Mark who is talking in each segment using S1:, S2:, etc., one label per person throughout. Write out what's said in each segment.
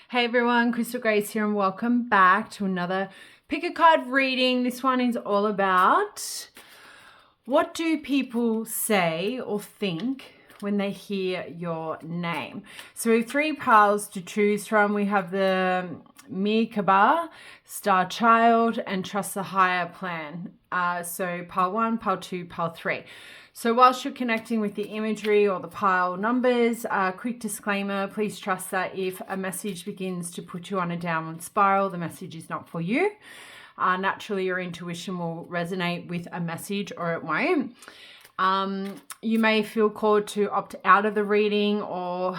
S1: Hey everyone, Crystal Grace here and welcome back to another pick a card reading. This one is all about what do people say or think when they hear your name. So we have three piles to choose from. We have the Merkaba, Star Child, and Trust the Higher Plan. So pile 1, pile 2, pile 3. So whilst you're connecting with the imagery or the pile numbers, quick disclaimer, please trust that if a message begins to put you on a downward spiral, the message is not for you. Naturally, your intuition will resonate with a message or it won't. You may feel called to opt out of the reading or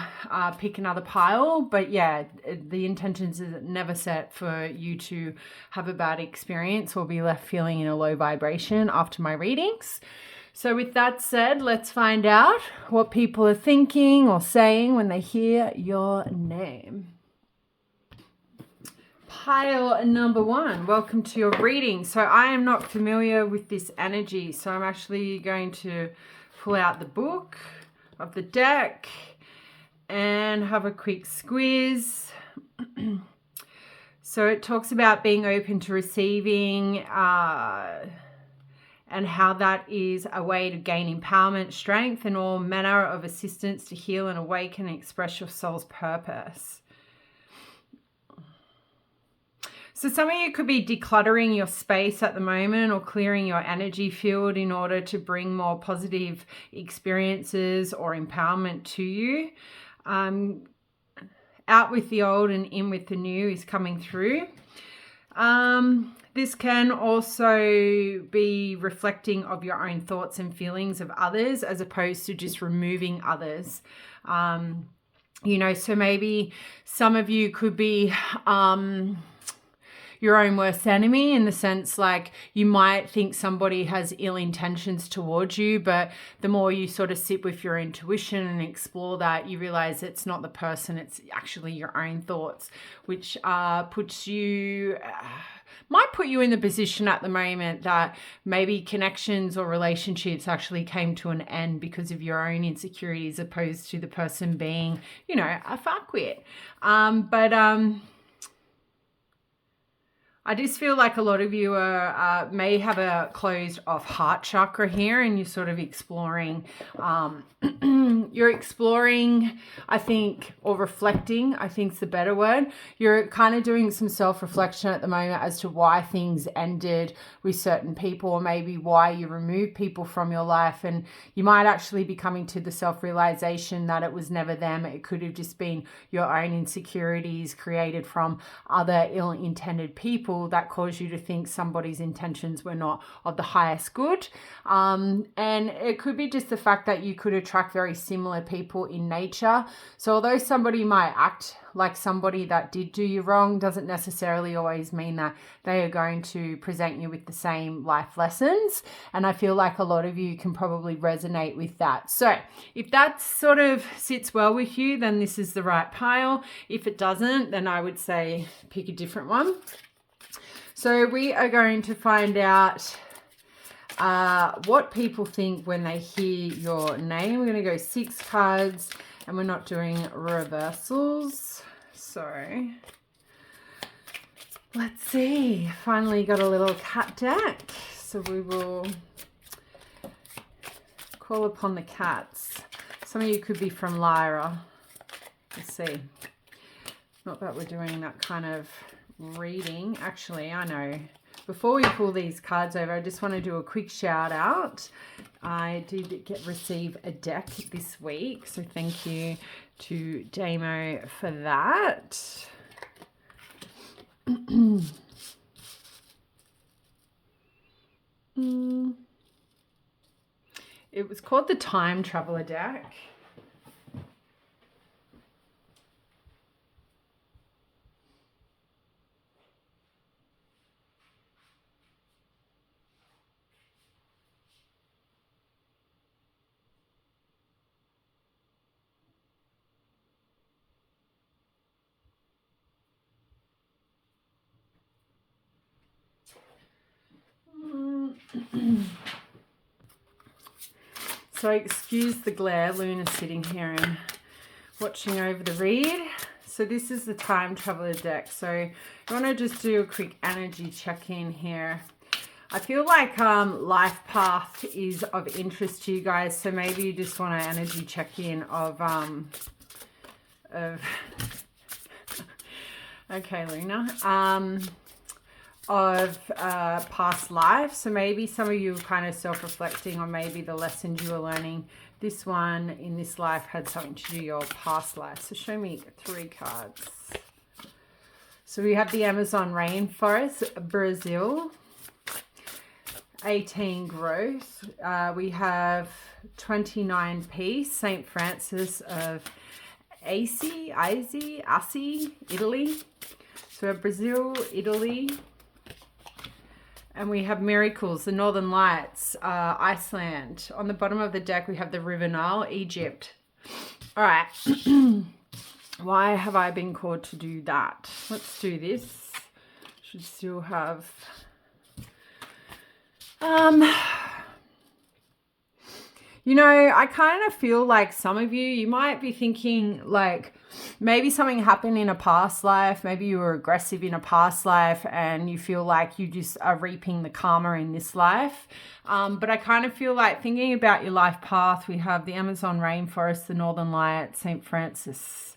S1: pick another pile, but yeah, the intentions is never set for you to have a bad experience or be left feeling in a low vibration after my readings. So with that said, let's find out what people are thinking or saying when they hear your name. Pile number 1, welcome to your reading. So I am not familiar with this energy, so I'm actually going to pull out the book of the deck and have a quick squeeze. So it talks about being open to receiving and how that is a way to gain empowerment, strength, and all manner of assistance to heal and awaken and express your soul's purpose. So some of you could be decluttering your space at the moment or clearing your energy field in order to bring more positive experiences or empowerment to you. Out with the old and in with the new is coming through. This can also be reflecting of your own thoughts and feelings of others as opposed to just removing others. So maybe some of you could be your own worst enemy, in the sense like you might think somebody has ill intentions towards you, but the more you sort of sit with your intuition and explore that, you realize it's not the person, it's actually your own thoughts, which might put you in the position at the moment that maybe connections or relationships actually came to an end because of your own insecurities, opposed to the person being, a fuckwit. I just feel like a lot of you may have a closed off heart chakra here, and you're sort of exploring, I think, or reflecting, I think is the better word. You're kind of doing some self-reflection at the moment as to why things ended with certain people, or maybe why you removed people from your life. And you might actually be coming to the self-realization that it was never them. It could have just been your own insecurities created from other ill-intended people that cause you to think somebody's intentions were not of the highest good. And it could be just the fact that you could attract very similar people in nature. So although somebody might act like somebody that did do you wrong, doesn't necessarily always mean that they are going to present you with the same life lessons. And I feel like a lot of you can probably resonate with that. So if that sort of sits well with you, then this is the right pile. If it doesn't, then I would say pick a different one. So we are going to find out what people think when they hear your name. We're going to go 6 cards, and we're not doing reversals. So let's see. Finally got a little cat deck. So we will call upon the cats. Some of you could be from Lyra. Let's see. Not that we're doing that kind of reading. Actually, I know. Before we pull these cards over, I just want to do a quick shout out. I did receive a deck this week, so thank you to Damo for that. It was called the Time Traveler deck. So excuse the glare. Luna's sitting here and watching over the read. So this is the Time Traveler deck. So you want to just do a quick energy check-in here. I feel like life path is of interest to you guys. So maybe you just want an energy check-in of okay, Luna, of past life. So maybe some of you are kind of self-reflecting on maybe the lessons you were learning. This one in this life had something to do with your past life. So show me 3 cards. So we have the Amazon rainforest, Brazil, 18 growth. We have 29 peace, St. Francis of Assisi, Italy. So we have Brazil, Italy. And we have miracles, the Northern Lights, Iceland. On the bottom of the deck, we have the River Nile, Egypt. All right. Why have I been called to do that? Let's do this. Should still have... you know, I kind of feel like some of you might be thinking like maybe something happened in a past life. Maybe you were aggressive in a past life and you feel like you just are reaping the karma in this life. But I kind of feel like thinking about your life path, we have the Amazon rainforest, the Northern Lights, St. Francis.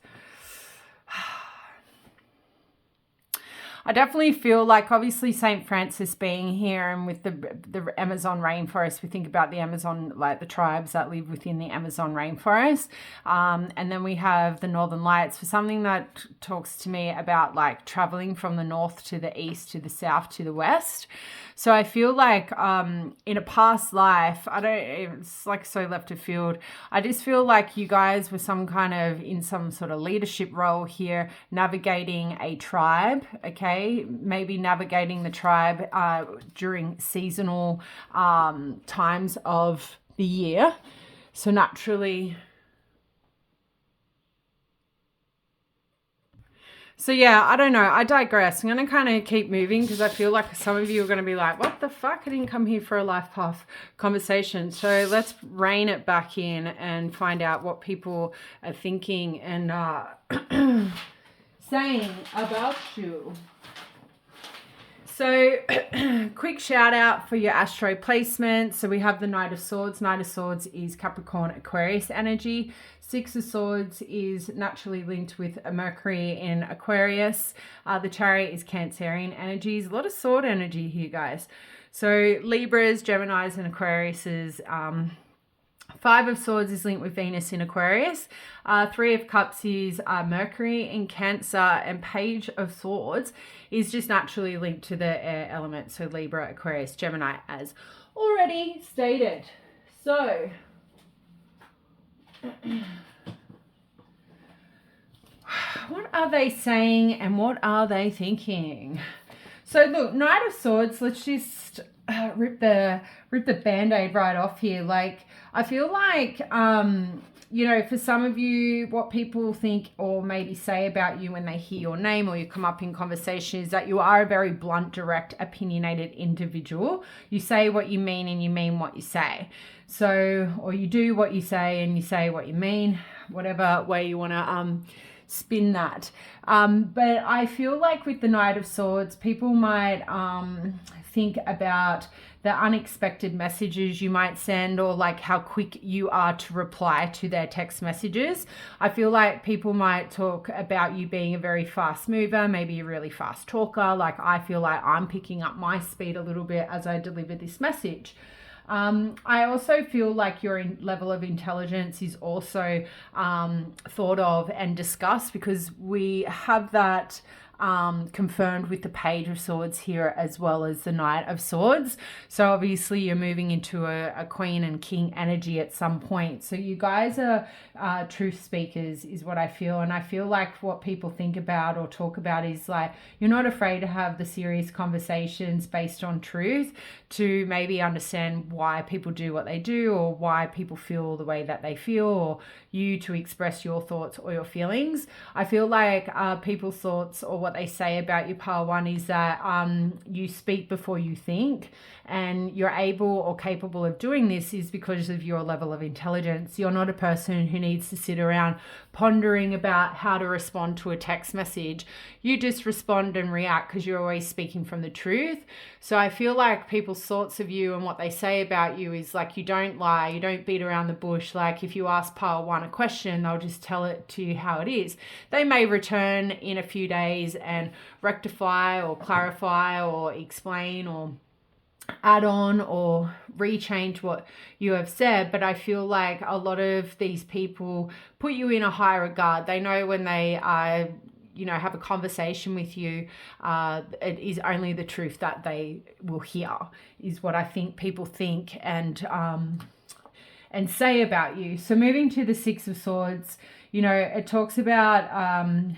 S1: I definitely feel like obviously St. Francis being here and with the Amazon rainforest, we think about the Amazon, like the tribes that live within the Amazon rainforest. And then we have the Northern Lights for something that talks to me about like traveling from the north to the east, to the south, to the west. So I feel like in a past life, it's like so left of field. I just feel like you guys were in some sort of leadership role here, navigating a tribe, okay? Maybe navigating the tribe during seasonal times of the year. So naturally... So yeah, I don't know. I digress. I'm going to kind of keep moving because I feel like some of you are going to be like, what the fuck? I didn't come here for a life path conversation. So let's rein it back in and find out what people are thinking and saying about you. So quick shout out for your astro placement. So we have the Knight of Swords. Knight of Swords is Capricorn Aquarius energy. 6 of Swords is naturally linked with a Mercury in Aquarius. The Chariot is Cancerian energies. A lot of sword energy here, guys. So Libras, Geminis, and Aquariuses. 5 of Swords is linked with Venus in Aquarius. 3 of Cups is Mercury in Cancer. And Page of Swords is just naturally linked to the air element. So Libra, Aquarius, Gemini, as already stated. So... what are they saying and what are they thinking? So look, Knight of Swords, let's just rip the band-aid right off here. Like, I feel like you know, for some of you, what people think or maybe say about you when they hear your name or you come up in conversation is that you are a very blunt, direct, opinionated individual. You say what you mean and you mean what you say. So, or you do what you say and you say what you mean, whatever way you want to spin that. But I feel like with the Knight of Swords, people might think about the unexpected messages you might send or like how quick you are to reply to their text messages. I feel like people might talk about you being a very fast mover, maybe a really fast talker. Like I feel like I'm picking up my speed a little bit as I deliver this message. I also feel like your level of intelligence is also thought of and discussed because we have that confirmed with the Page of Swords here as well as the Knight of Swords. So obviously you're moving into a Queen and King energy at some point. So you guys are truth speakers is what I feel. And I feel like what people think about or talk about is like, you're not afraid to have the serious conversations based on truth to maybe understand why people do what they do or why people feel the way that they feel, or you to express your thoughts or your feelings. I feel like people's thoughts or what what they say about you, pile one, is that you speak before you think, and you're able or capable of doing this is because of your level of intelligence. You're not a person who needs to sit around pondering about how to respond to a text message. You just respond and react because you're always speaking from the truth. So I feel like people's thoughts of you and what they say about you is like, you don't lie, you don't beat around the bush. Like if you ask pile one a question, they'll just tell it to you how it is. They may return in a few days and rectify or clarify or explain or add on or rechange what you have said, but I feel like a lot of these people put you in a high regard. They know when they are, have a conversation with you, it is only the truth that they will hear, is what I think people think and say about you. So moving to the Six of Swords, it talks about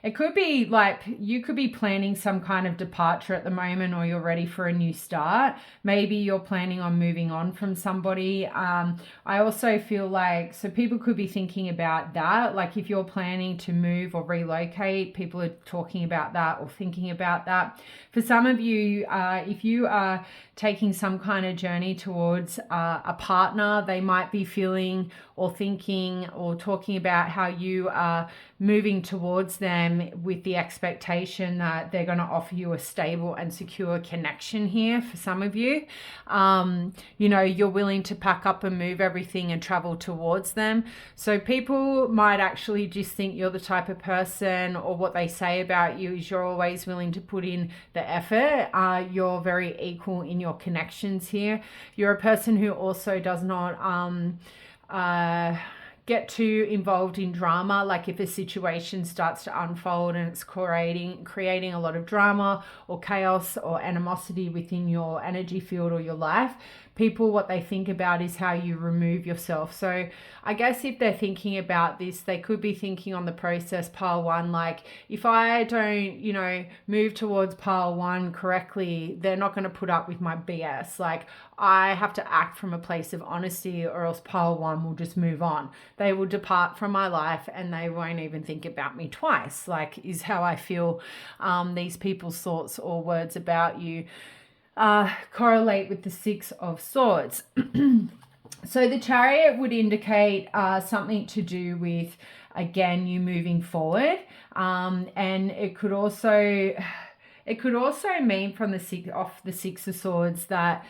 S1: it could be like you could be planning some kind of departure at the moment, or you're ready for a new start. Maybe you're planning on moving on from somebody. I also feel like, so people could be thinking about that. Like if you're planning to move or relocate, people are talking about that or thinking about that. For some of you, if you are taking some kind of journey towards a partner, they might be feeling or thinking or talking about how you are moving towards them with the expectation that they're going to offer you a stable and secure connection here. For some of you, you're willing to pack up and move everything and travel towards them. So people might actually just think you're the type of person, or what they say about you is you're always willing to put in the effort. You're very equal in your connections here. You're a person who also does not get too involved in drama. Like if a situation starts to unfold and it's creating a lot of drama or chaos or animosity within your energy field or your life, people, what they think about is how you remove yourself. So I guess if they're thinking about this, they could be thinking on the process, pile one, like if I don't, move towards pile one correctly, they're not going to put up with my BS. Like I have to act from a place of honesty, or else pile one will just move on. They will depart from my life and they won't even think about me twice, like is how I feel these people's thoughts or words about you correlate with the Six of Swords. So the Chariot would indicate something to do with, again, you moving forward, and it could also mean from the Six of Swords that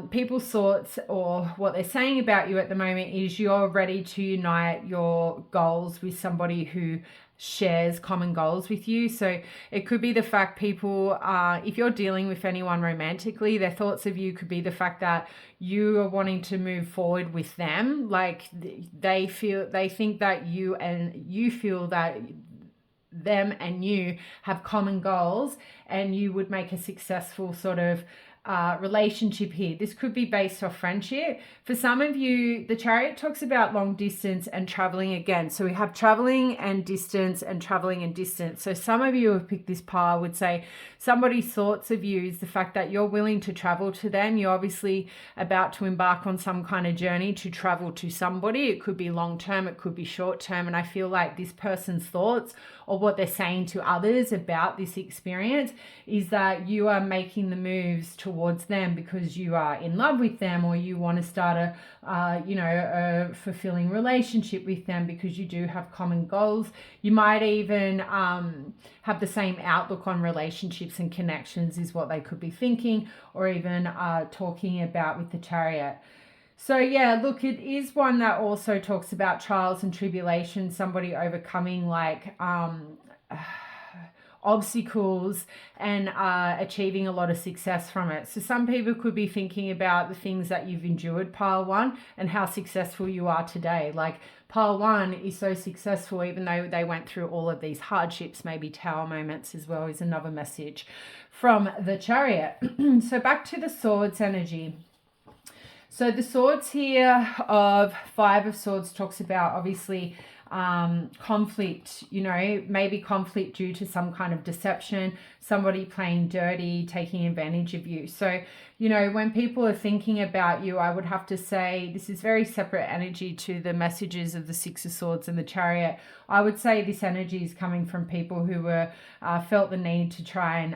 S1: people's thoughts or what they're saying about you at the moment is you're ready to unite your goals with somebody who shares common goals with you. So it could be the fact people, if you're dealing with anyone romantically, their thoughts of you could be the fact that you are wanting to move forward with them. Like they think that you feel that them and you have common goals and you would make a successful sort of relationship here. This could be based off friendship. For some of you, the Chariot talks about long distance and traveling again. So we have traveling and distance and traveling and distance. So some of you who have picked this pile would say somebody's thoughts of you is the fact that you're willing to travel to them. You're obviously about to embark on some kind of journey to travel to somebody. It could be long term, it could be short term. And I feel like this person's thoughts or what they're saying to others about this experience is that you are making the moves towards them because you are in love with them, or you want to start a fulfilling relationship with them because you do have common goals. You might even have the same outlook on relationships and connections is what they could be thinking, or even talking about with the Chariot. So yeah, look, it is one that also talks about trials and tribulations, somebody overcoming like obstacles and achieving a lot of success from it. So some people could be thinking about the things that you've endured, pile one, and how successful you are today. Like pile one is so successful even though they went through all of these hardships. Maybe tower moments as well is another message from the Chariot. So back to the Swords energy. So the Swords here of Five of Swords talks about obviously conflict, maybe conflict due to some kind of deception, somebody playing dirty, taking advantage of you. So, when people are thinking about you, I would have to say this is very separate energy to the messages of the Six of Swords and the Chariot. I would say this energy is coming from people who were felt the need to try and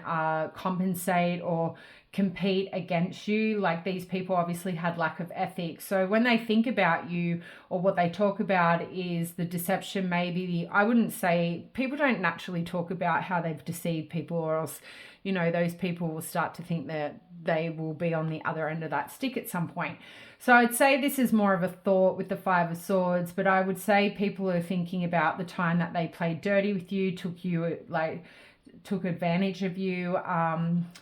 S1: compensate or compete against you. Like, these people obviously had lack of ethics. So when they think about you, or what they talk about is the deception, maybe I wouldn't say, people don't naturally talk about how they've deceived people, or else, those people will start to think that they will be on the other end of that stick at some point. So I'd say this is more of a thought with the Five of Swords, but I would say people are thinking about the time that they played dirty with you, took advantage of you,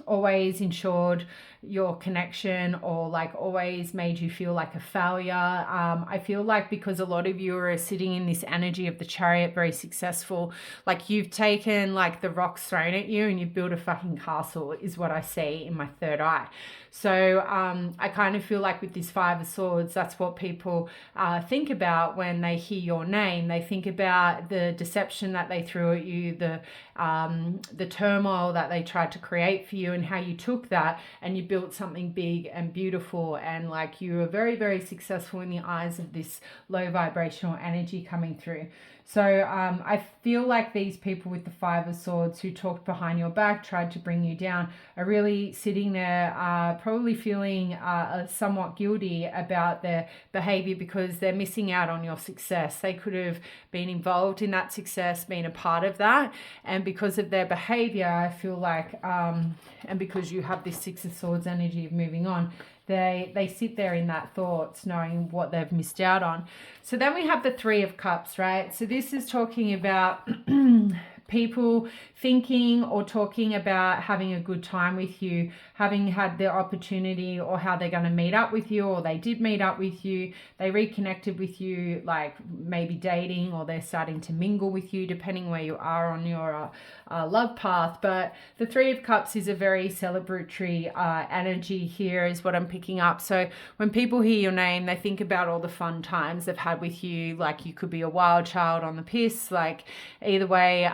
S1: always ensured your connection, or always made you feel like a failure. I feel like because a lot of you are sitting in this energy of the Chariot, very successful, you've taken the rocks thrown at you and you've built a fucking castle, is what I see in my third eye. So I kind of feel like with this Five of Swords, that's what people think about when they hear your name. They think about the deception that they threw at you, the turmoil that they tried to create for you, and how you took that and you built something big and beautiful, and you were very, very successful in the eyes of this low vibrational energy coming through. So I feel like these people with the Five of Swords who talked behind your back, tried to bring you down, are really sitting there probably feeling somewhat guilty about their behavior, because they're missing out on your success. They could have been involved in that success, been a part of that, and because of their behavior, I feel like, and because you have this Six of Swords energy of moving on, they sit there in that thoughts, knowing what they've missed out on. So then we have the Three of Cups, right? So this is talking about people thinking or talking about having a good time with you, having had the opportunity, or how they're going to meet up with you, or they did meet up with you, they reconnected with you, maybe dating, or they're starting to mingle with you, depending where you are on your love path. But the Three of Cups is a very celebratory energy here, is what I'm picking up. So when people hear your name, they think about all the fun times they've had with you. You could be a wild child on the piss, either way.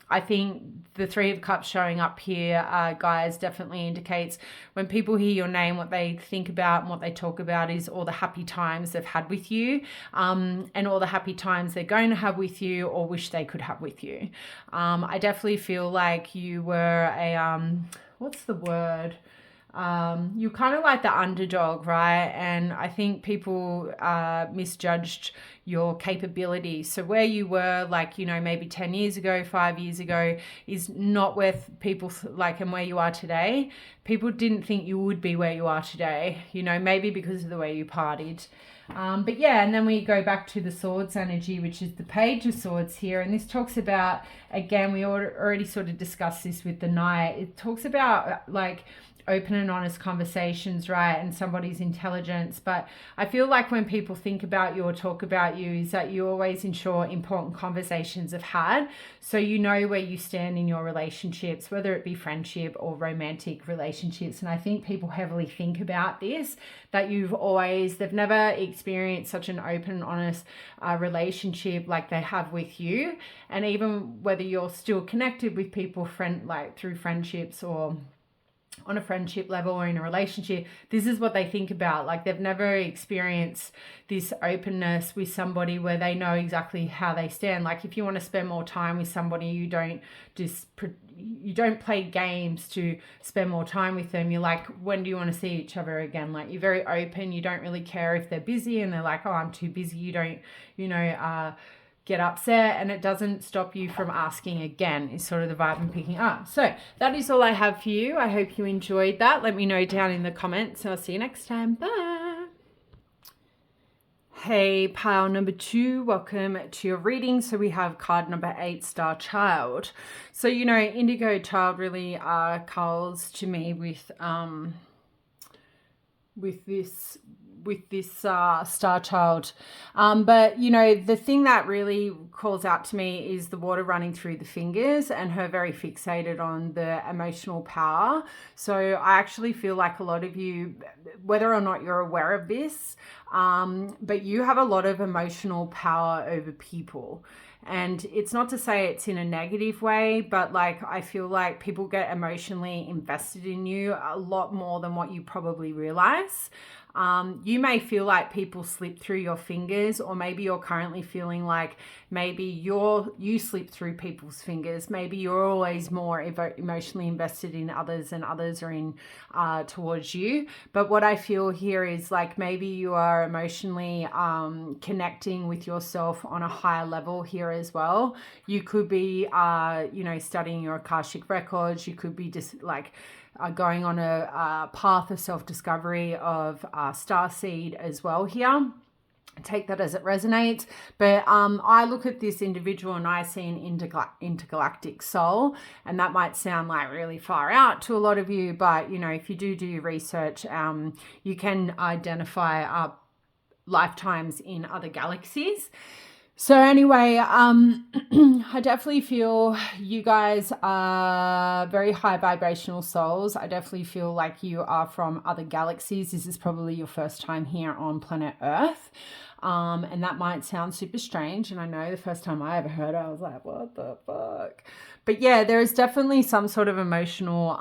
S1: I think the Three of Cups showing up here, guys, definitely indicates when people hear your name, what they think about and what they talk about is all the happy times they've had with you, and all the happy times they're going to have with you, or wish they could have with you. I definitely feel like you were a, what's the word? You're kind of like the underdog, right? And I think people misjudged your capability. So where you were, maybe 10 years ago, 5 years ago, is not with people and where you are today. People didn't think you would be where you are today, maybe because of the way you partied. But yeah, and then we go back to the Swords energy, which is the Page of Swords here. And this talks about, again, we already sort of discussed this with the Knight. It talks about open and honest conversations, right, and somebody's intelligence. But I feel like when people think about you or talk about you, is that you always ensure important conversations have had, so you know where you stand in your relationships, whether it be friendship or romantic relationships. And I think people heavily think about this, that they've never experienced such an open and honest relationship like they have with you. And even whether you're still connected with people through friendships, or on a friendship level, or in a relationship, this is what they think about. They've never experienced this openness with somebody where they know exactly how they stand. If you want to spend more time with somebody, you don't play games to spend more time with them. You're when do you want to see each other again? You're very open. You don't really care if they're busy and they're oh, I'm too busy. You don't, get upset, and it doesn't stop you from asking again, is sort of the vibe I'm picking up. So that is all I have for you. I hope you enjoyed that. Let me know down in the comments, and I'll see you next time. Bye. Hey, pile number 2, welcome to your reading. So we have card number 8, Star Child. So, Indigo Child really calls to me with this Star Child. But, the thing that really calls out to me is the water running through the fingers and her very fixated on the emotional power. So I actually feel like a lot of you, whether or not you're aware of this, but you have a lot of emotional power over people. And it's not to say it's in a negative way, but like I feel like people get emotionally invested in you a lot more than what you probably realize. You may feel like people slip through your fingers, or maybe you're currently feeling like maybe you slip through people's fingers. Maybe you're always more emotionally invested in others and others are in towards you. But what I feel here is like maybe you are emotionally connecting with yourself on a higher level here as well. You could be, studying your Akashic records. You could be just like going on a path of self-discovery of starseed as well here. Take that as it resonates. But I look at this individual and I see an intergalactic soul, and that might sound like really far out to a lot of you, but if you do your research, you can identify lifetimes in other galaxies. So anyway, I definitely feel you guys are very high vibrational souls. I definitely feel like you are from other galaxies. This is probably your first time here on planet Earth. And that might sound super strange. And I know the first time I ever heard it, I was like, what the fuck? But yeah, there is definitely some sort of emotional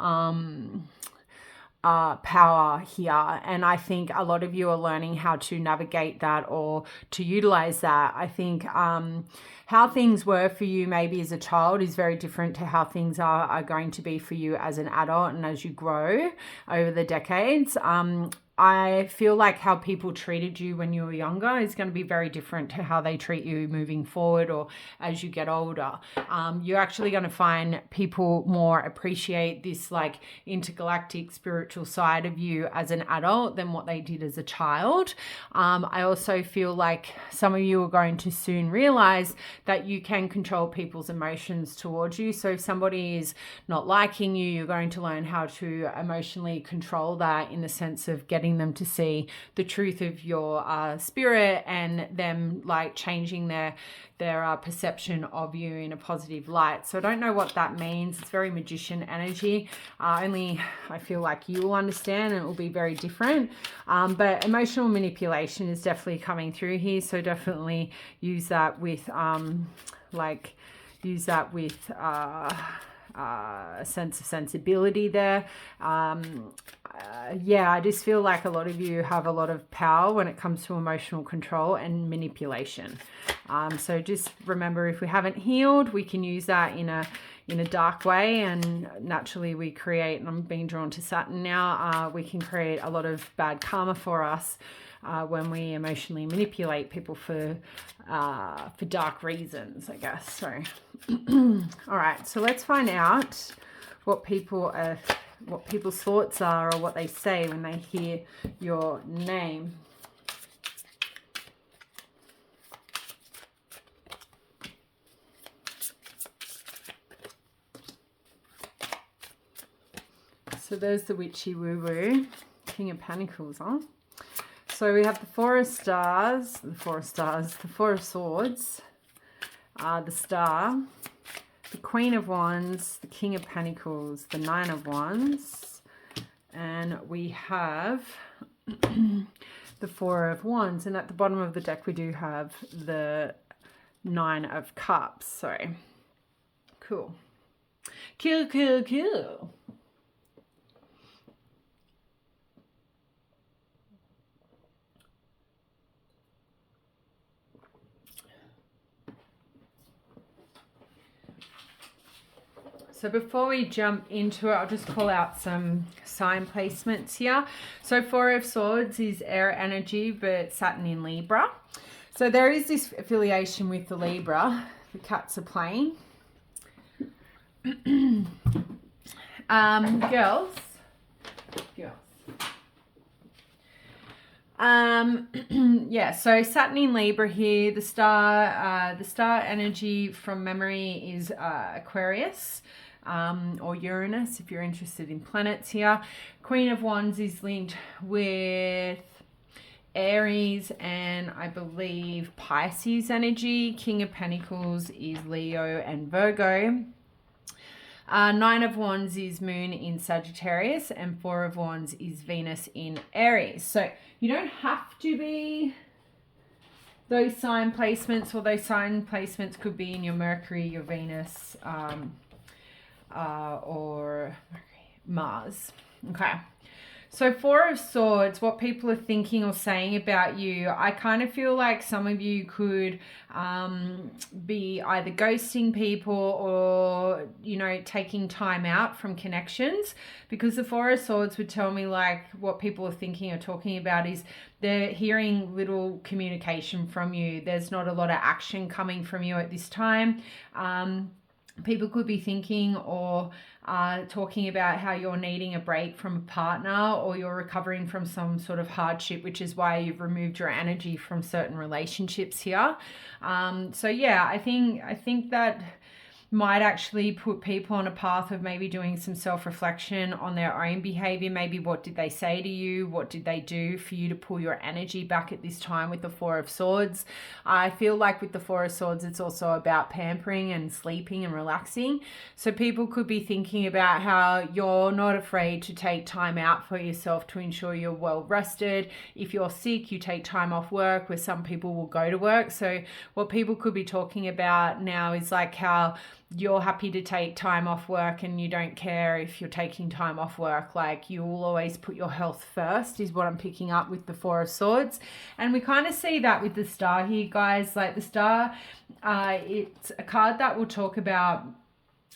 S1: power here, and I think a lot of you are learning how to navigate that or to utilize that. I think how things were for you maybe as a child is very different to how things are going to be for you as an adult and as you grow over the decades. I feel like how people treated you when you were younger is going to be very different to how they treat you moving forward or as you get older. You're actually going to find people more appreciate this like intergalactic spiritual side of you as an adult than what they did as a child. I also feel like some of you are going to soon realize that you can control people's emotions towards you. So if somebody is not liking you, you're going to learn how to emotionally control that in the sense of getting them to see the truth of your spirit and them like changing their perception of you in a positive light. So I don't know what that means. It's very magician energy. Only I feel like you will understand, and it will be very different. But emotional manipulation is definitely coming through here. So definitely use that with a sense of sensibility there. I just feel like a lot of you have a lot of power when it comes to emotional control and manipulation. So just remember, if we haven't healed, we can use that in a dark way, and naturally we create, and I'm being drawn to Saturn now, we can create a lot of bad karma for us when we emotionally manipulate people for dark reasons, I guess. So, all right. So let's find out what people's thoughts are, or what they say when they hear your name. So there's the witchy woo-woo, King of Pentacles, huh? So we have the Four of Swords, the Star, the Queen of Wands, the King of Pentacles, the Nine of Wands, and we have the Four of Wands. And at the bottom of the deck, we do have the Nine of Cups. So, cool. Cool. So before we jump into it, I'll just call out some sign placements here. So Four of Swords is air energy, but Saturn in Libra. So there is this affiliation with the Libra. The cats are playing. Girls. So Saturn in Libra here. The star energy from memory is Aquarius. Or Uranus, if you're interested in planets here. Queen of Wands is linked with Aries, and I believe Pisces energy. King of Pentacles is Leo and Virgo. Nine of Wands is Moon in Sagittarius, and Four of Wands is Venus in Aries. So you don't have to be those sign placements, or those sign placements could be in your Mercury, your Venus, or Mars. Okay. So Four of Swords, what people are thinking or saying about you, I kind of feel like some of you could be either ghosting people or, you know, taking time out from connections, because the Four of Swords would tell me like what people are thinking or talking about is they're hearing little communication from you. There's not a lot of action coming from you at this time. People could be thinking or talking about how you're needing a break from a partner, or you're recovering from some sort of hardship, which is why you've removed your energy from certain relationships here. So yeah, I think that might actually put people on a path of maybe doing some self-reflection on their own behavior. Maybe what did they say to you? What did they do for you to pull your energy back at this time with the Four of Swords? I feel like with the Four of Swords, it's also about pampering and sleeping and relaxing. So people could be thinking about how you're not afraid to take time out for yourself to ensure you're well rested. If you're sick, you take time off work, where some people will go to work. So what people could be talking about now is like how you're happy to take time off work and you don't care if you're taking time off work. Like, you will always put your health first is what I'm picking up with the Four of Swords. And we kind of see that with the Star here, guys. Like the Star, it's a card that will talk about,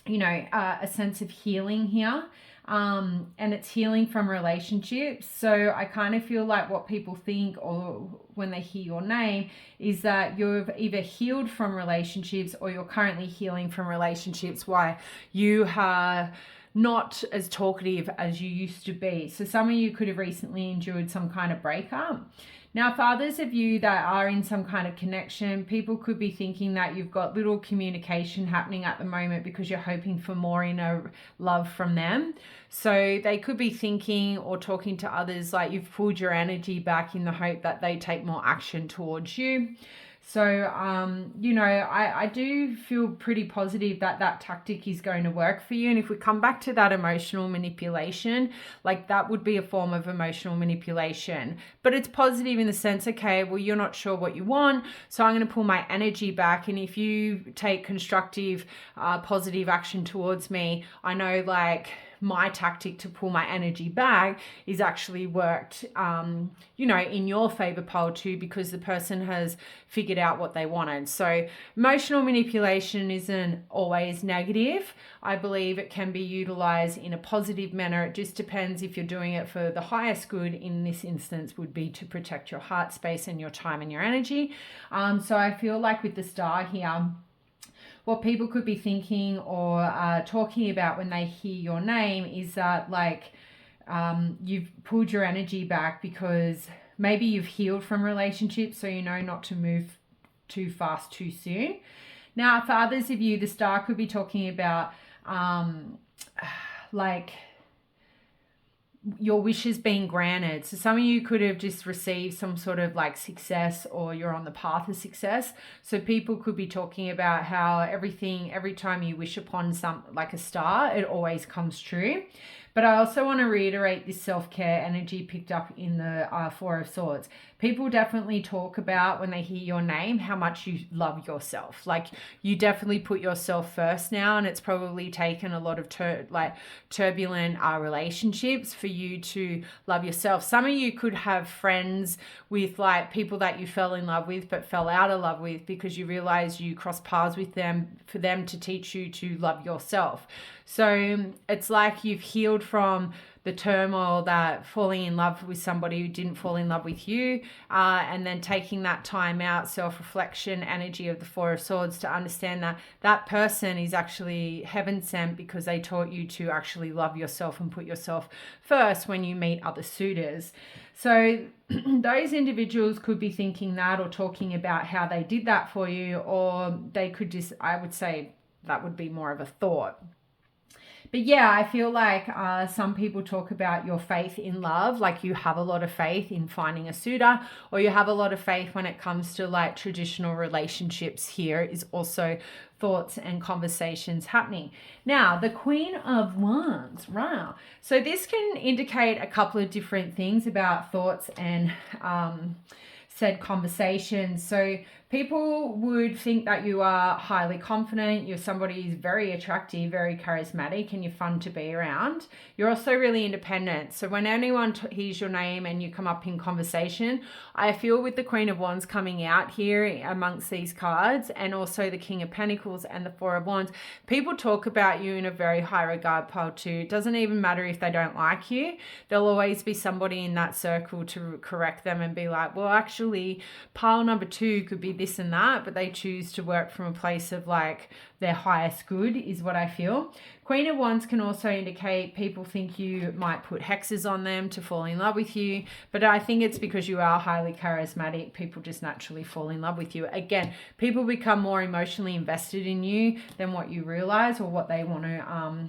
S1: you know, a sense of healing here. And it's healing from relationships. So I kind of feel like what people think, or when they hear your name, is that you've either healed from relationships or you're currently healing from relationships, why you are not as talkative as you used to be. So some of you could have recently endured some kind of breakup. Now, for others of you that are in some kind of connection, people could be thinking that you've got little communication happening at the moment because you're hoping for more inner love from them. So they could be thinking or talking to others like you've pulled your energy back in the hope that they take more action towards you. So, you know, I do feel pretty positive that that tactic is going to work for you. And if we come back to that emotional manipulation, like that would be a form of emotional manipulation. But it's positive in the sense, okay, well, you're not sure what you want, so I'm going to pull my energy back. And if you take constructive, positive action towards me, I know like my tactic to pull my energy back is actually worked, you know, in your favor pole too, because the person has figured out what they wanted. So emotional manipulation isn't always negative. I believe it can be utilized in a positive manner. It just depends if you're doing it for the highest good. In this instance would be to protect your heart space and your time and your energy. So I feel like with the Star here, what people could be thinking or talking about when they hear your name is that like you've pulled your energy back because maybe you've healed from relationships, so you know not to move too fast too soon. Now, for others of you, the Star could be talking about like your wishes being granted. So some of you could have just received some sort of like success, or you're on the path of success. So people could be talking about how every time you wish upon like a star, it always comes true. But I also want to reiterate this self-care energy picked up in the Four of Swords. People definitely talk about when they hear your name how much you love yourself. Like you definitely put yourself first now, and it's probably taken a lot of turbulent relationships for you to love yourself. Some of you could have friends with like people that you fell in love with but fell out of love with because you realize you crossed paths with them for them to teach you to love yourself. So it's like you've healed from the turmoil that falling in love with somebody who didn't fall in love with you, and then taking that time out, self-reflection energy of the Four of Swords, to understand that that person is actually heaven sent because they taught you to actually love yourself and put yourself first when you meet other suitors. So those individuals could be thinking that, or talking about how they did that for you, or they could just, I would say that would be more of a thought. But yeah, I feel like some people talk about your faith in love, like you have a lot of faith in finding a suitor, or you have a lot of faith when it comes to like traditional relationships. Here is also thoughts and conversations happening. Now, the Queen of Wands, wow. So this can indicate a couple of different things about thoughts and said conversations. So people would think that you are highly confident, you're somebody who's very attractive, very charismatic, and you're fun to be around. You're also really independent. So when anyone hears your name and you come up in conversation, I feel with the Queen of Wands coming out here amongst these cards, and also the King of Pentacles and the Four of Wands, people talk about you in a very high regard, pile too. It doesn't even matter if they don't like you. There'll always be somebody in that circle to correct them and be like, well, actually, pile number 2 could be this and that, but they choose to work from a place of like their highest good is what I feel. Queen of Wands can also indicate people think you might put hexes on them to fall in love with you, but I think it's because you are highly charismatic. People just naturally fall in love with you. Again, people become more emotionally invested in you than what you realize or what they want to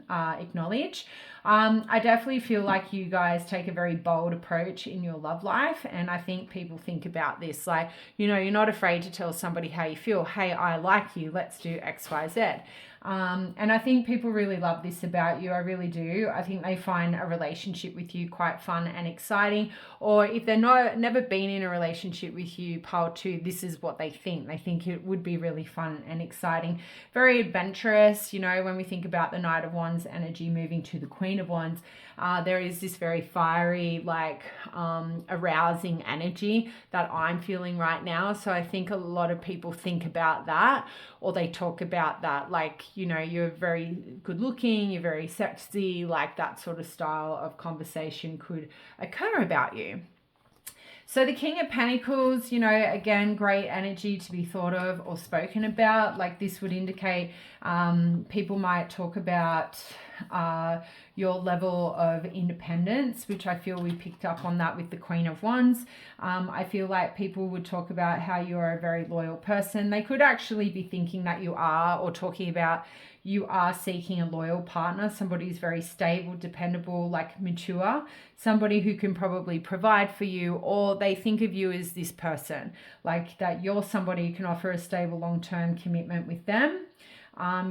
S1: acknowledge. I definitely feel like you guys take a very bold approach in your love life, and I think people think about this like, you know, you're not afraid to tell somebody how you feel. Hey, I like you, let's do XYZ. And I think people really love this about you. I really do. I think they find a relationship with you quite fun and exciting. Or if they're never been in a relationship with you, pile 2, this is what they think. They think it would be really fun and exciting. Very adventurous. You know, when we think about the Knight of Wands energy moving to the Queen of Wands, there is this very fiery, like arousing energy that I'm feeling right now. So I think a lot of people think about that, or they talk about that, like, you know, you're very good looking, you're very sexy, like that sort of style of conversation could occur about you. So the King of Pentacles, you know, again, great energy to be thought of or spoken about. Like this would indicate people might talk about your level of independence, which I feel we picked up on that with the Queen of Wands. I feel like people would talk about how you're a very loyal person. They could actually be thinking that you are, or talking about you are seeking a loyal partner, somebody who's very stable, dependable, like mature, somebody who can probably provide for you, or they think of you as this person, like that you're somebody who can offer a stable long-term commitment with them.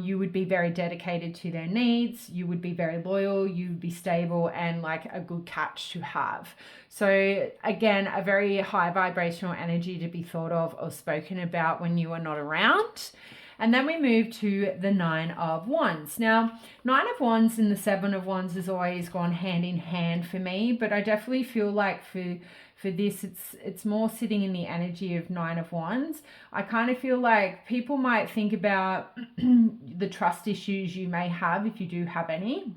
S1: You would be very dedicated to their needs. You would be very loyal. You would be stable and like a good catch to have. So again, a very high vibrational energy to be thought of or spoken about when you are not around. And then we move to the Nine of Wands. Now, Nine of Wands and the Seven of Wands has always gone hand in hand for me, but I definitely feel like for this, it's more sitting in the energy of Nine of Wands. I kind of feel like people might think about the trust issues you may have, if you do have any,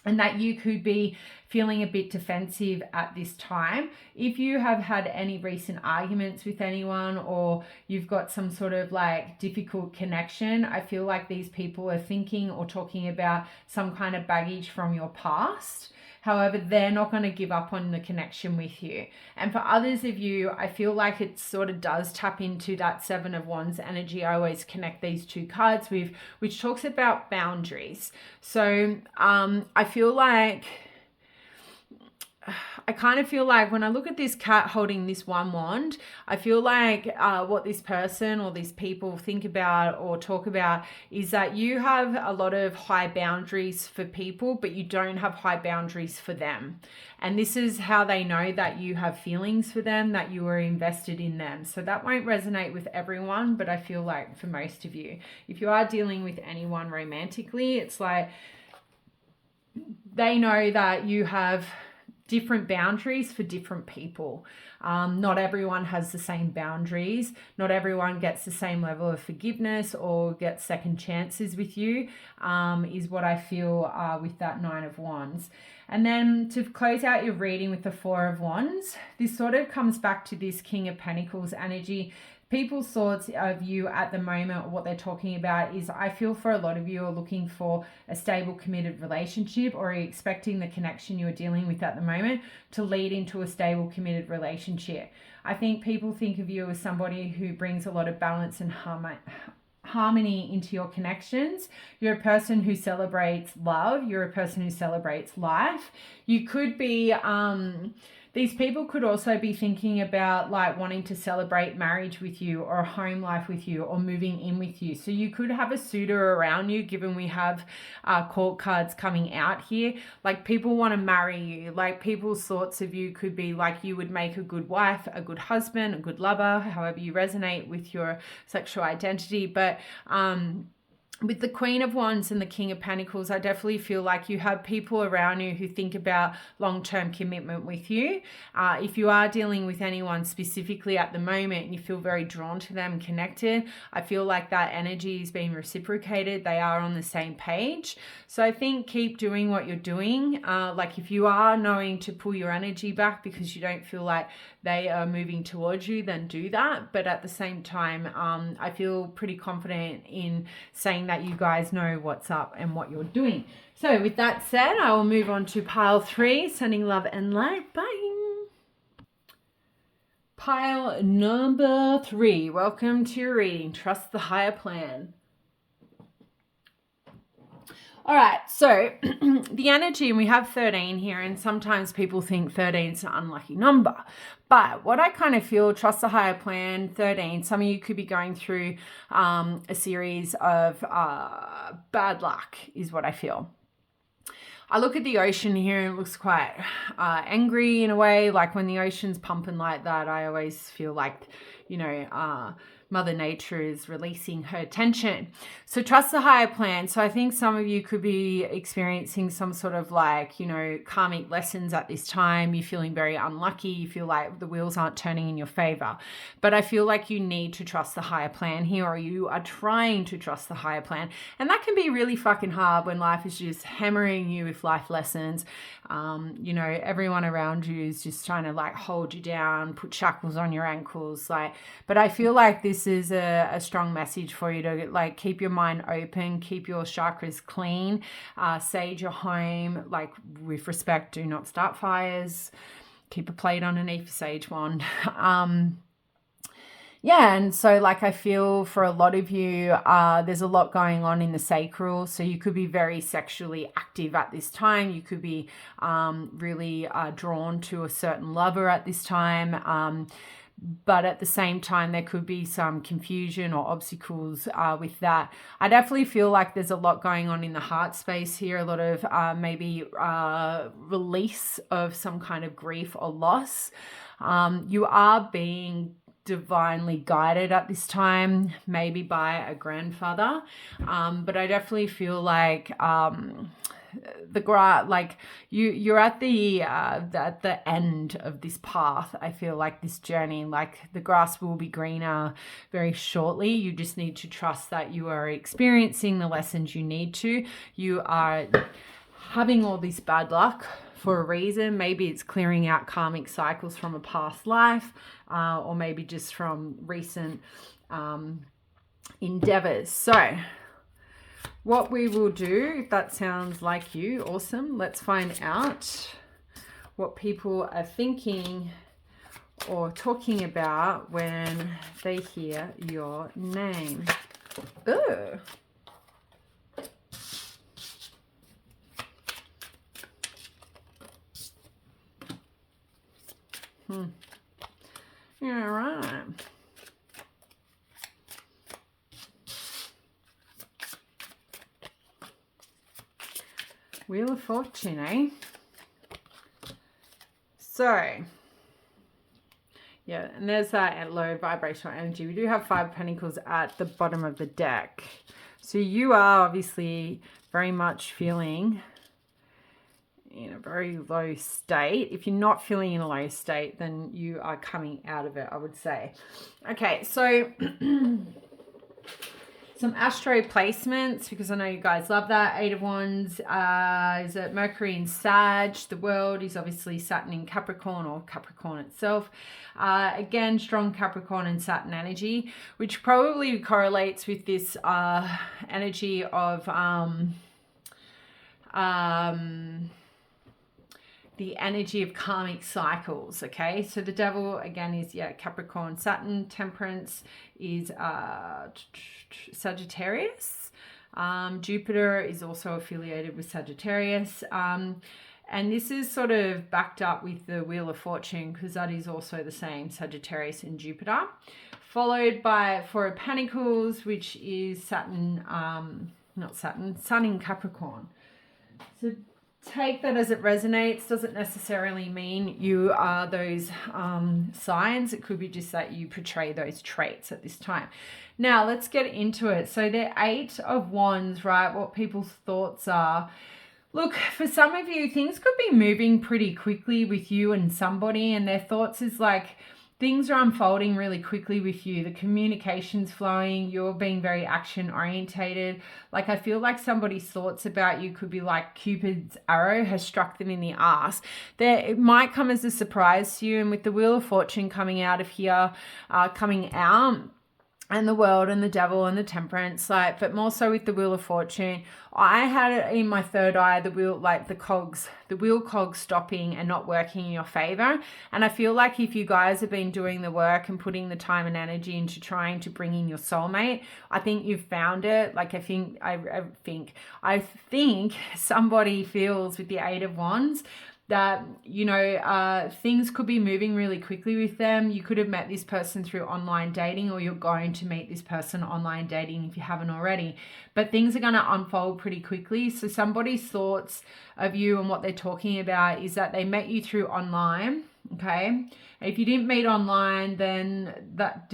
S1: and that you could be feeling a bit defensive at this time. If you have had any recent arguments with anyone, or you've got some sort of like difficult connection, I feel like these people are thinking or talking about some kind of baggage from your past. However, they're not going to give up on the connection with you. And for others of you, I feel like it sort of does tap into that Seven of Wands energy. I always connect these two cards with, which talks about boundaries. So I feel like, I kind of feel like when I look at this cat holding this one wand, I feel like what this person or these people think about or talk about is that you have a lot of high boundaries for people, but you don't have high boundaries for them. And this is how they know that you have feelings for them, that you are invested in them. So that won't resonate with everyone, but I feel like for most of you, if you are dealing with anyone romantically, it's like they know that you have different boundaries for different people. Not everyone has the same boundaries. Not everyone gets the same level of forgiveness or gets second chances with you, is what I feel with that Nine of Wands. And then to close out your reading with the Four of Wands, this sort of comes back to this King of Pentacles energy. People's thoughts of you at the moment, what they're talking about is, I feel for a lot of you are looking for a stable, committed relationship, or are expecting the connection you're dealing with at the moment to lead into a stable, committed relationship. I think people think of you as somebody who brings a lot of balance and harmony into your connections. You're a person who celebrates love. You're a person who celebrates life. You could be, these people could also be thinking about like wanting to celebrate marriage with you or home life with you or moving in with you. So you could have a suitor around you, given we have court cards coming out here. Like people want to marry you. Like people's thoughts of you could be like you would make a good wife, a good husband, a good lover, however you resonate with your sexual identity. But with the Queen of Wands and the King of Pentacles, I definitely feel like you have people around you who think about long-term commitment with you. If you are dealing with anyone specifically at the moment and you feel very drawn to them, connected, I feel like that energy is being reciprocated. They are on the same page. So I think keep doing what you're doing. Like if you are knowing to pull your energy back because you don't feel like they are moving towards you, then do that. But at the same time, I feel pretty confident in saying that you guys know what's up and what you're doing. So with that said, I will move on to pile 3, sending love and light. Bye. Pile number 3, welcome to your reading. Trust the higher plan. All right, so the energy, and we have 13 here, and sometimes people think 13 is an unlucky number. But what I kind of feel, trust the higher plan, 13, some of you could be going through a series of bad luck is what I feel. I look at the ocean here and it looks quite angry in a way. Like when the ocean's pumping like that, I always feel like, you know, Mother Nature is releasing her tension. So trust the higher plan. So I think some of you could be experiencing some sort of like, you know, karmic lessons at this time. You're feeling very unlucky. You feel like the wheels aren't turning in your favor. But I feel like you need to trust the higher plan here, or you are trying to trust the higher plan. And that can be really fucking hard when life is just hammering you with life lessons. You know, everyone around you is just trying to like hold you down, put shackles on your ankles. Like, but I feel like this is a strong message for you to like keep your mind open, keep your chakras clean, sage your home, like with respect, do not start fires, keep a plate underneath your sage wand. Yeah, and so like I feel for a lot of you, there's a lot going on in the sacral. So you could be very sexually active at this time. You could be really drawn to a certain lover at this time. But at the same time, there could be some confusion or obstacles with that. I definitely feel like there's a lot going on in the heart space here, a lot of maybe release of some kind of grief or loss. You are being divinely guided at this time, maybe by a grandfather. But I definitely feel like like you're at the end of this path. I feel like this journey, like the grass will be greener very shortly. You just need to trust that you are experiencing the lessons you need to. You are having all this bad luck for a reason. Maybe it's clearing out karmic cycles from a past life, or maybe just from recent endeavors. So what we will do, if that sounds like you, awesome. Let's find out what people are thinking or talking about when they hear your name. Ooh. Yeah, right. Wheel of Fortune, eh? So, yeah, and there's that low vibrational energy. We do have 5 pentacles at the bottom of the deck. So you are obviously very much feeling in a very low state. If you're not feeling in a low state, then you are coming out of it, I would say. Okay, so some astro placements, because I know you guys love that. 8 of Wands is it Mercury in Sag. The world is obviously Saturn in Capricorn, or Capricorn itself. Again, strong Capricorn and Saturn energy, which probably correlates with this energy of the energy of karmic cycles. Okay, so the devil again is Capricorn, Saturn, Temperance is Sagittarius. Jupiter is also affiliated with Sagittarius. And this is sort of backed up with the Wheel of Fortune, because that is also the same, Sagittarius and Jupiter. Followed by Four of Pentacles, which is Sun in Capricorn. So take that as it resonates. Doesn't necessarily mean you are those signs. It could be just that you portray those traits at this time. Now, let's get into it. So the Eight of Wands, right? What people's thoughts are. Look, for some of you, things could be moving pretty quickly with you and somebody, and their thoughts is like things are unfolding really quickly with you. The communication's flowing. You're being very action orientated. Like, I feel like somebody's thoughts about you could be like Cupid's arrow has struck them in the ass. It might come as a surprise to you. And with the Wheel of Fortune coming out of here, and the World and the Devil and the Temperance, but more so with the Wheel of Fortune, I had it in my third eye, the wheel cogs stopping and not working in your favor. And I feel like if you guys have been doing the work and putting the time and energy into trying to bring in your soulmate, I think you've found it. Like, I think somebody feels with the Eight of Wands that, things could be moving really quickly with them. You could have met this person through online dating, or you're going to meet this person online dating if you haven't already. But things are going to unfold pretty quickly. So somebody's thoughts of you and what they're talking about is that they met you through online, okay? If you didn't meet online, then that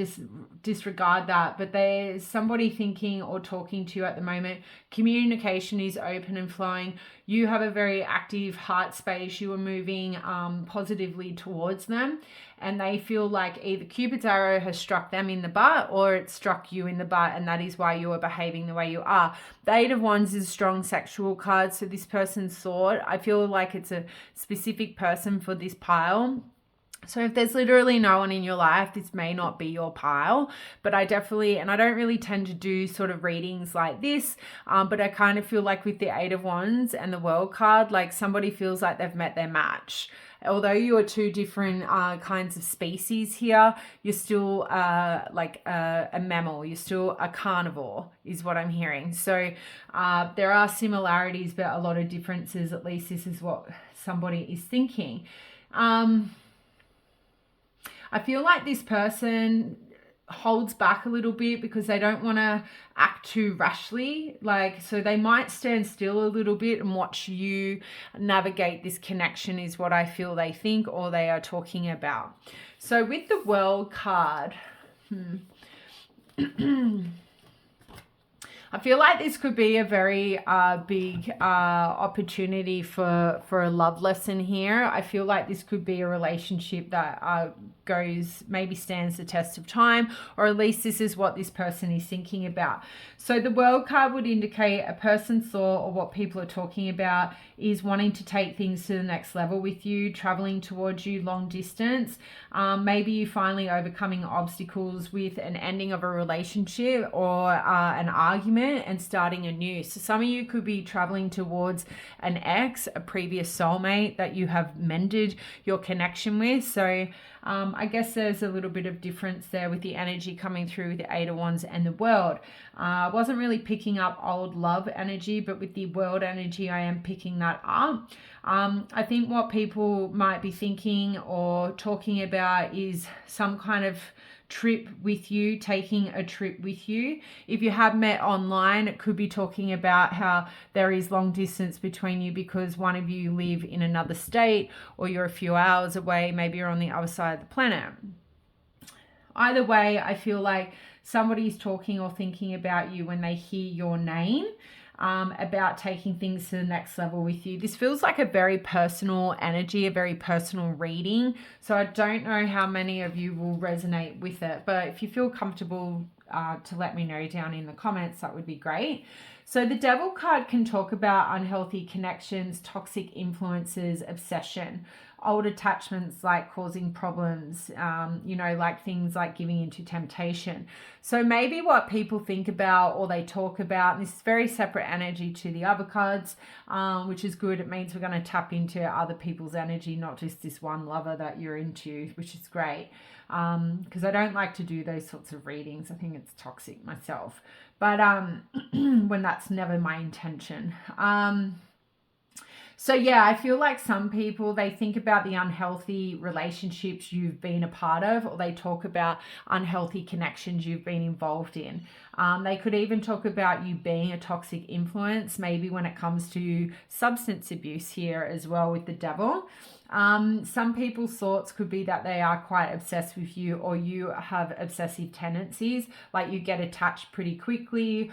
S1: disregard that. But there's somebody thinking or talking to you at the moment. Communication is open and flowing. You have a very active heart space. You are moving positively towards them. And they feel like either Cupid's arrow has struck them in the butt, or it struck you in the butt, and that is why you are behaving the way you are. The Eight of Wands is a strong sexual card. So this person's thought, I feel like it's a specific person for this pile. So if there's literally no one in your life, this may not be your pile, but I don't really tend to do sort of readings like this, but I kind of feel like with the Eight of Wands and the World card, like somebody feels like they've met their match. Although you are two different kinds of species here, you're still like a mammal, you're still a carnivore is what I'm hearing. So there are similarities, but a lot of differences. At least this is what somebody is thinking. I feel like this person holds back a little bit because they don't want to act too rashly. So they might stand still a little bit and watch you navigate this connection is what I feel they think or they are talking about. So with the World card, I feel like this could be a very big opportunity for a love lesson here. I feel like this could be a relationship that stands the test of time, or at least this is what this person is thinking about. So the World card would indicate a person's thought, or what people are talking about is wanting to take things to the next level with you, traveling towards you long distance. Maybe you finally overcoming obstacles with an ending of a relationship or an argument and starting anew. So some of you could be traveling towards an ex, a previous soulmate that you have mended your connection with. So I guess there's a little bit of difference there with the energy coming through with the Eight of Wands and the World. I wasn't really picking up old love energy, but with the World energy, I am picking that up. I think what people might be thinking or talking about is some kind of trip with you, taking a trip with you. If you have met online, it could be talking about how there is long distance between you because one of you live in another state, or you're a few hours away, maybe you're on the other side of the planet. Either way, I feel like somebody's talking or thinking about you when they hear your name, about taking things to the next level with you. This feels like a very personal energy, a very personal reading. So I don't know how many of you will resonate with it, but if you feel comfortable to let me know down in the comments, that would be great. So the Devil card can talk about unhealthy connections, toxic influences, obsession. old attachments like causing problems, like things like giving into temptation. So maybe what people think about or they talk about, and this is very separate energy to the other cards, which is good. It means we're going to tap into other people's energy, not just this one lover that you're into, which is great. Because I don't like to do those sorts of readings. I think it's toxic myself. But when that's never my intention. So yeah, I feel like some people, they think about the unhealthy relationships you've been a part of, or they talk about unhealthy connections you've been involved in. They could even talk about you being a toxic influence, maybe when it comes to substance abuse here as well with the devil. Some people's thoughts could be that they are quite obsessed with you, or you have obsessive tendencies, like you get attached pretty quickly.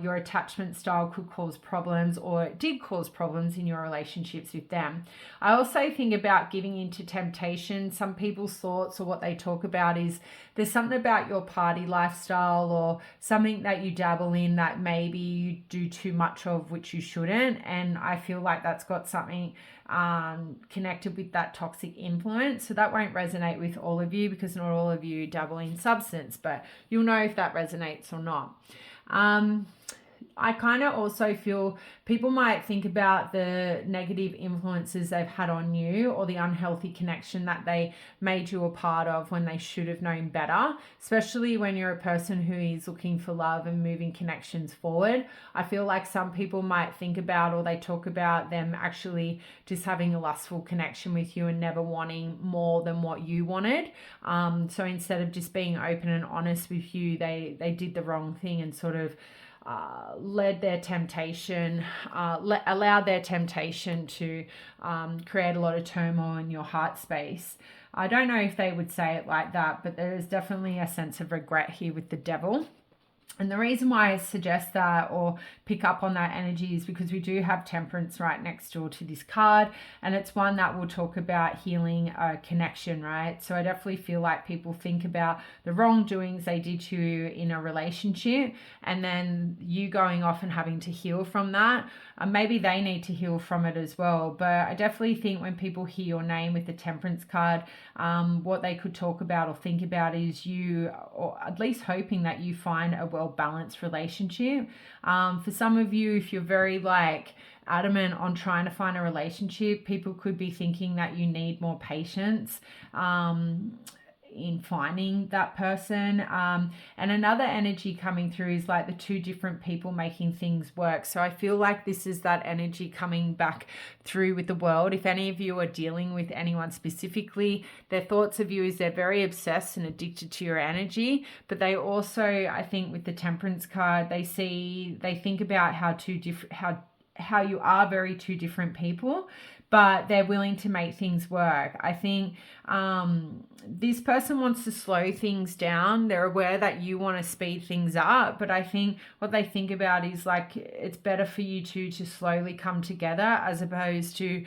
S1: Your attachment style could cause problems, or it did cause problems in your relationships with them. I also think about giving into temptation. Some people's thoughts or what they talk about is there's something about your party lifestyle or something that you dabble in that maybe you do too much of, which you shouldn't. And I feel like that's got something connected with that toxic influence. So that won't resonate with all of you because not all of you dabble in substance, but you'll know if that resonates or not. I kind of also feel people might think about the negative influences they've had on you, or the unhealthy connection that they made you a part of when they should have known better, especially when you're a person who is looking for love and moving connections forward. I feel like some people might think about, or they talk about them actually just having a lustful connection with you and never wanting more than what you wanted. So instead of just being open and honest with you, they did the wrong thing and sort of allowed their temptation to create a lot of turmoil in your heart space. I don't know if they would say it like that, but there is definitely a sense of regret here with the devil. And the reason why I suggest that or pick up on that energy is because we do have Temperance right next door to this card, and it's one that will talk about healing a connection, right? So I definitely feel like people think about the wrongdoings they did to you in a relationship, and then you going off and having to heal from that. Maybe they need to heal from it as well. But I definitely think when people hear your name with the Temperance card, what they could talk about or think about is you, or at least hoping that you find a well-balanced relationship. For some of you, if you're very adamant on trying to find a relationship, people could be thinking that you need more patience in finding that person. And another energy coming through is like the two different people making things work. So I feel like this is that energy coming back through with the world. If any of you are dealing with anyone specifically, their thoughts of you is they're very obsessed and addicted to your energy, but they also, I think with the Temperance card, they think about how you are very two different people, but they're willing to make things work. I think this person wants to slow things down. They're aware that you want to speed things up, but I think what they think about is it's better for you two to slowly come together as opposed to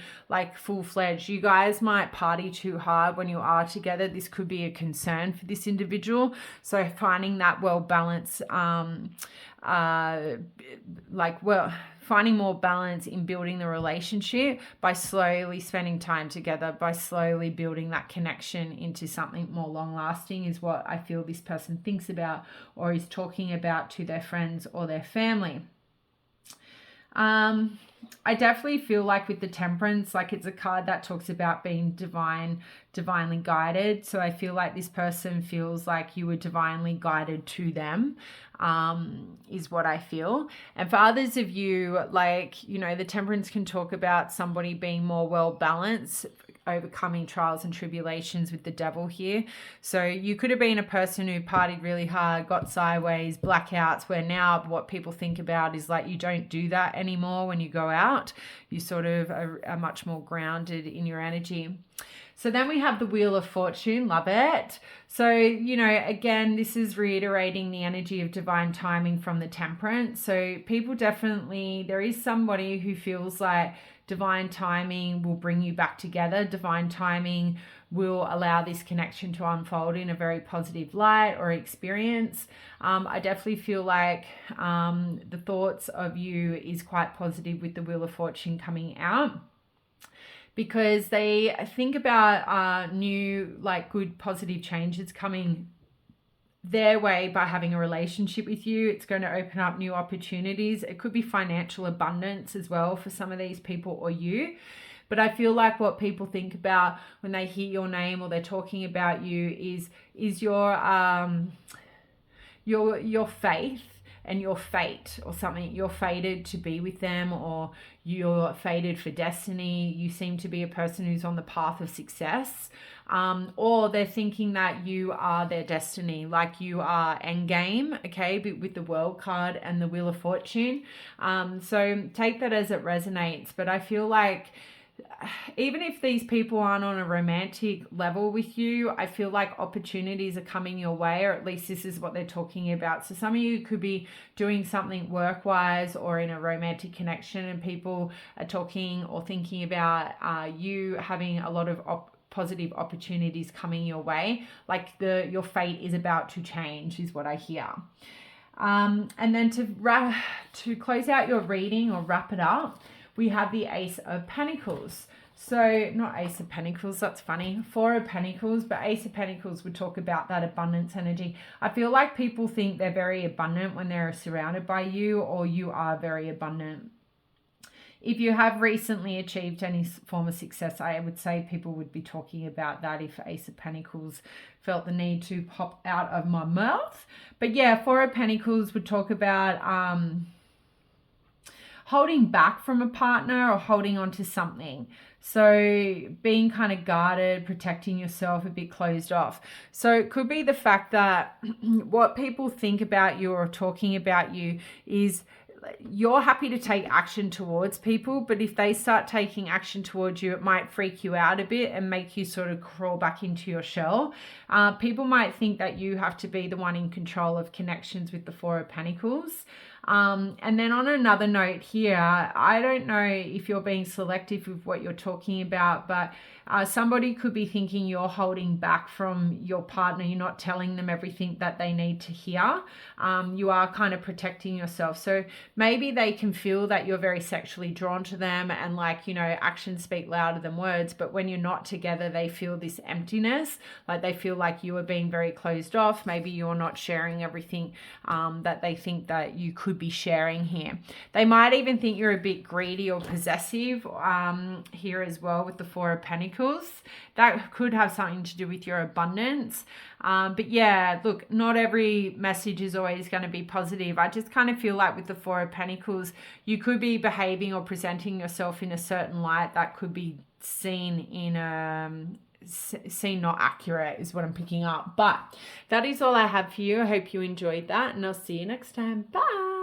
S1: full-fledged. You guys might party too hard when you are together. This could be a concern for this individual. So finding that well-balanced, finding more balance in building the relationship by slowly spending time together, by slowly building that connection into something more long-lasting is what I feel this person thinks about or is talking about to their friends or their family. I definitely feel like with the Temperance, it's a card that talks about being divinely guided. So I feel like this person feels like you were divinely guided to them, is what I feel. And for others of you, the Temperance can talk about somebody being more well-balanced, overcoming trials and tribulations with the devil here. So you could have been a person who partied really hard, got sideways, blackouts, where now what people think about is you don't do that anymore when you go out. You sort of are much more grounded in your energy. So then we have the Wheel of Fortune. Love it. So, again, this is reiterating the energy of divine timing from the Temperance. So people definitely, there is somebody who feels like divine timing will bring you back together. Divine timing will allow this connection to unfold in a very positive light or experience. I definitely feel like the thoughts of you is quite positive with the Wheel of Fortune coming out. because they think about new, like, good positive changes coming their way by having a relationship with you. It's going to open up new opportunities. It could be financial abundance as well for some of these people or you. But I feel like what people think about when they hear your name or they're talking about you is your faith and your fate or something. You're fated to be with them, or you're fated for destiny. You seem to be a person who's on the path of success, or they're thinking that you are their destiny, like you are endgame, okay, but with the World card and the Wheel of Fortune. So take that as it resonates. But I feel like even if these people aren't on a romantic level with you, I feel like opportunities are coming your way, or at least this is what they're talking about. So some of you could be doing something work-wise or in a romantic connection, and people are talking or thinking about you having a lot of positive opportunities coming your way. Like your fate is about to change is what I hear. And then to close out your reading or wrap it up, we have the Ace of Pentacles. So not Ace of Pentacles, that's funny. Four of Pentacles, but Ace of Pentacles would talk about that abundance energy. I feel like people think they're very abundant when they're surrounded by you, or you are very abundant. If you have recently achieved any form of success, I would say people would be talking about that if Ace of Pentacles felt the need to pop out of my mouth. But yeah, Four of Pentacles would talk about holding back from a partner or holding on to something. So being kind of guarded, protecting yourself, a bit closed off. So it could be the fact that what people think about you or talking about you is you're happy to take action towards people, but if they start taking action towards you, it might freak you out a bit and make you sort of crawl back into your shell. People might think that you have to be the one in control of connections with the Four of Pentacles. And then on another note here, I don't know if you're being selective with what you're talking about, but somebody could be thinking you're holding back from your partner. You're not telling them everything that they need to hear. You are kind of protecting yourself. So maybe they can feel that you're very sexually drawn to them, and like, you know, actions speak louder than words. But when you're not together, they feel this emptiness, like they feel like you are being very closed off. Maybe you're not sharing everything that they think that you could be sharing here. They might even think you're a bit greedy or possessive here as well with the Four of Pentacles. That could have something to do with your abundance. But yeah, look, not every message is always going to be positive. I just kind of feel like with the Four of Pentacles, you could be behaving or presenting yourself in a certain light that could be seen not accurate is what I'm picking up. But that is all I have for you. I hope you enjoyed that, and I'll see you next time. Bye.